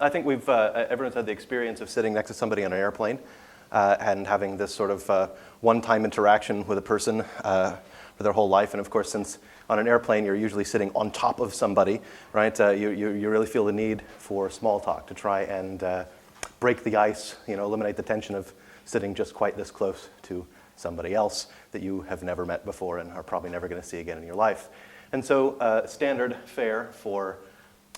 I think everyone's had the experience of sitting next to somebody on an airplane and having this sort of one-time interaction with a person for their whole life. And of course, since on an airplane you're usually sitting on top of somebody, right? You really feel the need for small talk to try and break the ice, eliminate the tension of sitting just quite this close to somebody else that you have never met before and are probably never going to see again in your life. And so standard fare for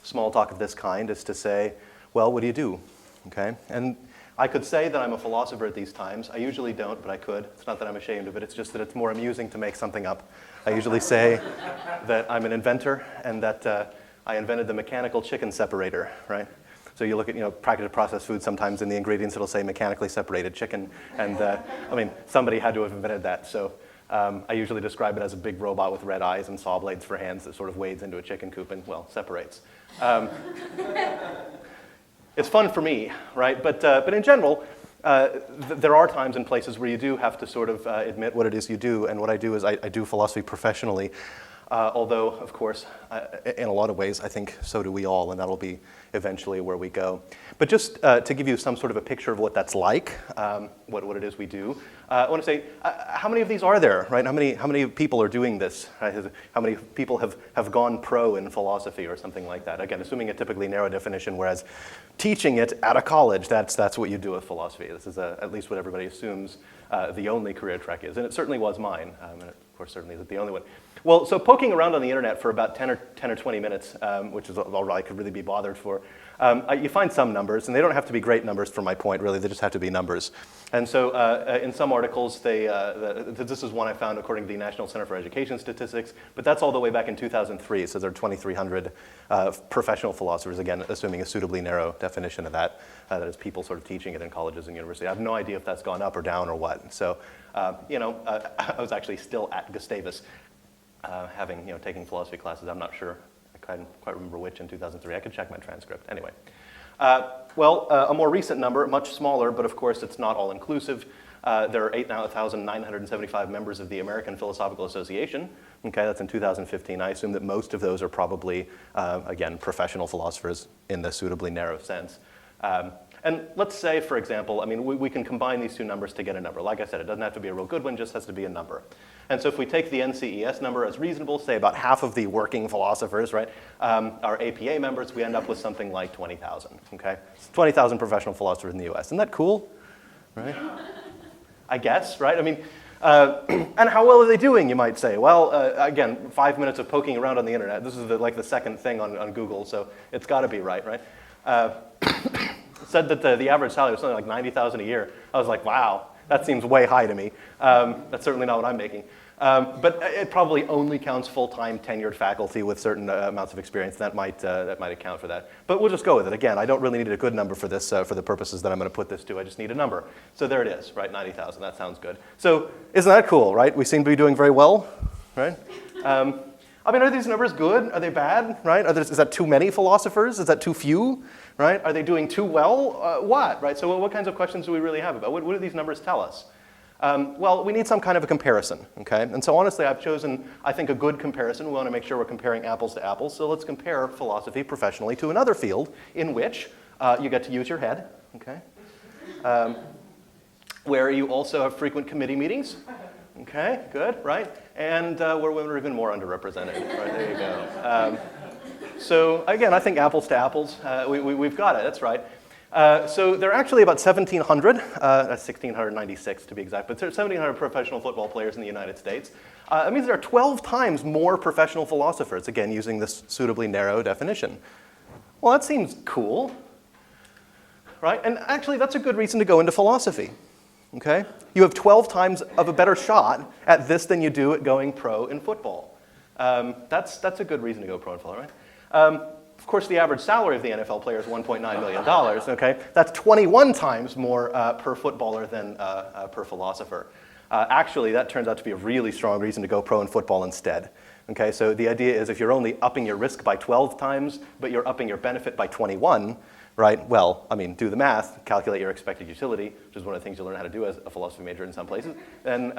small talk of this kind is to say, well, what do you do? Okay? And I could say that I'm a philosopher at these times. I usually don't, but I could. It's not that I'm ashamed of it. It's just that it's more amusing to make something up. I usually say that I'm an inventor and that I invented the mechanical chicken separator, right? So you look at, packaged processed food, sometimes in the ingredients it'll say mechanically separated chicken. And somebody had to have invented that. So I usually describe it as a big robot with red eyes and saw blades for hands that sort of wades into a chicken coop and, well, separates. It's fun for me, right? But in general, there are times and places where you do have to sort of admit what it is you do. And what I do is I do philosophy professionally. Although, of course, in a lot of ways, I think so do we all, and that'll be eventually where we go. But just to give you some sort of a picture of what that's like, what it is we do, I want to say, how many of these are there, right? How many people are doing this? How many people have gone pro in philosophy or something like that? Again, assuming a typically narrow definition, whereas teaching it at a college, that's what you do with philosophy. This is at least what everybody assumes the only career track is, and it certainly was mine, and it, of course, certainly isn't the only one. Well, so poking around on the internet for about 10 or 20 minutes, which is all I could really be bothered for, you find some numbers, and they don't have to be great numbers for my point, really. They just have to be numbers. And so in some articles, this is one I found according to the National Center for Education Statistics, but that's all the way back in 2003, so there are 2,300 professional philosophers, again, assuming a suitably narrow definition of that, that is people sort of teaching it in colleges and universities. I have no idea if that's gone up or down or what. So, I was actually still at Gustavus, taking philosophy classes. I'm not sure. I can't quite remember which in 2003. I could check my transcript. Anyway. A more recent number, much smaller, but of course it's not all inclusive. There are 8,975 members of the American Philosophical Association. Okay, that's in 2015. I assume that most of those are probably, again, professional philosophers in the suitably narrow sense. And let's say, for example, we can combine these two numbers to get a number. Like I said, it doesn't have to be a real good one, just has to be a number. And so if we take the NCES number as reasonable, say about half of the working philosophers, right, are APA members, we end up with something like 20,000, okay? 20,000 professional philosophers in the US. Isn't that cool, right? I guess, right? And how well are they doing, you might say? Well, again, 5 minutes of poking around on the internet. This is the second thing on Google, so it's got to be right? Said that the average salary was something like $90,000 a year. I was like, wow, that seems way high to me. That's certainly not what I'm making. But it probably only counts full-time tenured faculty with certain amounts of experience. That might account for that. But we'll just go with it. Again, I don't really need a good number for this, for the purposes that I'm going to put this to. I just need a number. So there it is, right? 90,000. That sounds good. So isn't that cool, right? We seem to be doing very well, right? Are these numbers good? Are they bad, right? Is that too many philosophers? Is that too few, right? Are they doing too well? What, right? So what kinds of questions do we really have about? What do these numbers tell us? Well, we need some kind of a comparison, okay? And so honestly, I've chosen, I think, a good comparison. We want to make sure we're comparing apples to apples. So let's compare philosophy professionally to another field in which you get to use your head, okay? Where you also have frequent committee meetings. Okay, good, right? And where women are even more underrepresented. Right, there you go. So again, I think apples to apples, we've got it, that's right. So there are actually about 1,700, that's 1,696 to be exact, but there's 1,700 professional football players in the United States. That means there are 12 times more professional philosophers, again, using this suitably narrow definition. Well, that seems cool, right? And actually, that's a good reason to go into philosophy. Okay? You have 12 times of a better shot at this than you do at going pro in football. That's a good reason to go pro in football, right? Of course, the average salary of the NFL player is $1.9 million, okay? That's 21 times more per footballer than per philosopher. Actually, that turns out to be a really strong reason to go pro in football instead. Okay, so the idea is if you're only upping your risk by 12 times, but you're upping your benefit by 21, right? Well, do the math, calculate your expected utility, which is one of the things you learn how to do as a philosophy major in some places, and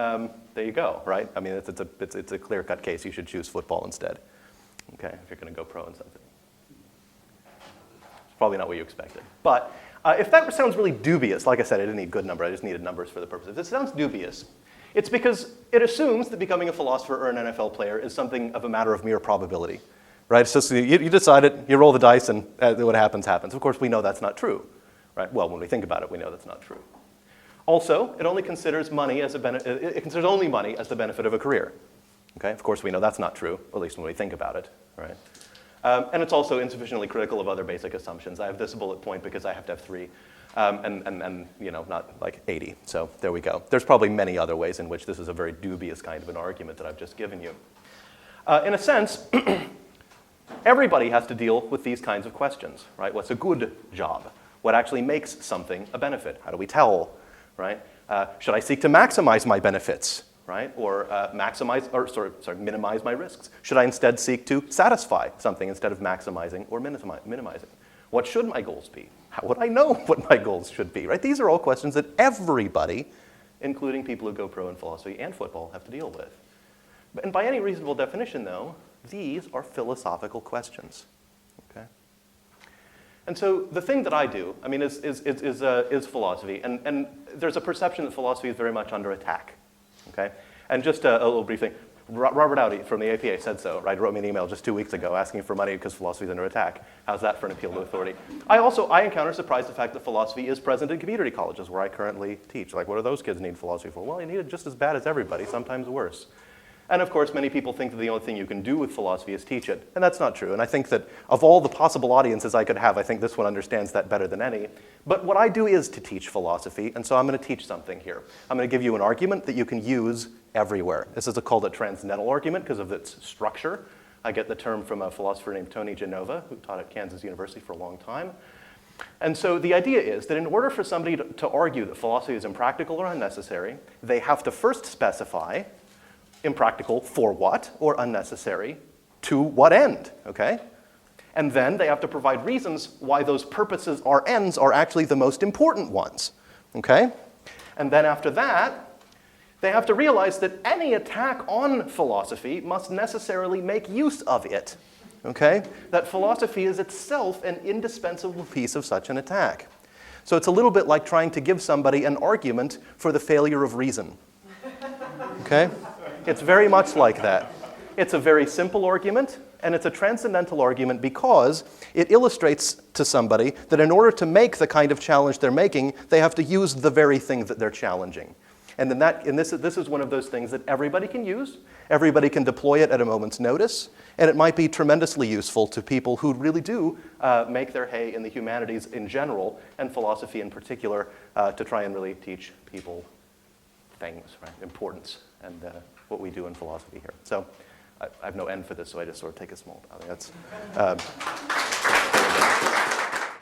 there you go, right? It's a clear-cut case. You should choose football instead, okay, if you're going to go pro in something. Probably not what you expected. But if that sounds really dubious, like I said, I didn't need good number, I just needed numbers for the purpose. If it sounds dubious, it's because it assumes that becoming a philosopher or an NFL player is something of a matter of mere probability, right? So you decide it, you roll the dice, and what happens, happens. Of course, we know that's not true, right? Well, when we think about it, we know that's not true. Also, it only considers money as it considers only money as the benefit of a career. Okay? Of course, we know that's not true, at least when we think about it, right? And it's also insufficiently critical of other basic assumptions. I have this bullet point because I have to have 3, and not like 80. So there we go. There's probably many other ways in which this is a very dubious kind of an argument that I've just given you. In a sense, everybody has to deal with these kinds of questions, right? What's a good job? What actually makes something a benefit? How do we tell, right? Should I seek to maximize my benefits? Right? Or minimize my risks? Should I instead seek to satisfy something instead of maximizing or minimizing? What should my goals be? How would I know what my goals should be? Right? These are all questions that everybody, including people who go pro in philosophy and football, have to deal with. And by any reasonable definition, though, these are philosophical questions. Okay? And so the thing that I do, I mean, is philosophy, and there's a perception that philosophy is very much under attack. Okay? And just a little brief thing. Robert Audi from the APA said so, right? He wrote me an email just 2 weeks ago asking for money because philosophy is under attack. How's that for an appeal to authority? I encounter surprise the fact that philosophy is present in community colleges where I currently teach. Like, what do those kids need philosophy for? Well, you need it just as bad as everybody, sometimes worse. And of course, many people think that the only thing you can do with philosophy is teach it. And that's not true. And I think that of all the possible audiences I could have, I think this one understands that better than any. But what I do is to teach philosophy, and so I'm going to teach something here. I'm going to give you an argument that you can use everywhere. This is called a transcendental argument because of its structure. I get the term from a philosopher named Tony Genova, who taught at Kansas University for a long time. And so the idea is that in order for somebody to argue that philosophy is impractical or unnecessary, they have to first specify impractical for what, or unnecessary to what end, okay? And then they have to provide reasons why those purposes or ends are actually the most important ones, okay? And then after that, they have to realize that any attack on philosophy must necessarily make use of it, okay? That philosophy is itself an indispensable piece of such an attack. So it's a little bit like trying to give somebody an argument for the failure of reason, okay? It's very much like that. It's a very simple argument, and it's a transcendental argument because it illustrates to somebody that in order to make the kind of challenge they're making, they have to use the very thing that they're challenging. And this is one of those things that everybody can use, everybody can deploy it at a moment's notice, and it might be tremendously useful to people who really do make their hay in the humanities in general, and philosophy in particular, to try and really teach people things, right? Importance, and what we do in philosophy here. So I have no end for this, so I just sort of take a small. I think that's.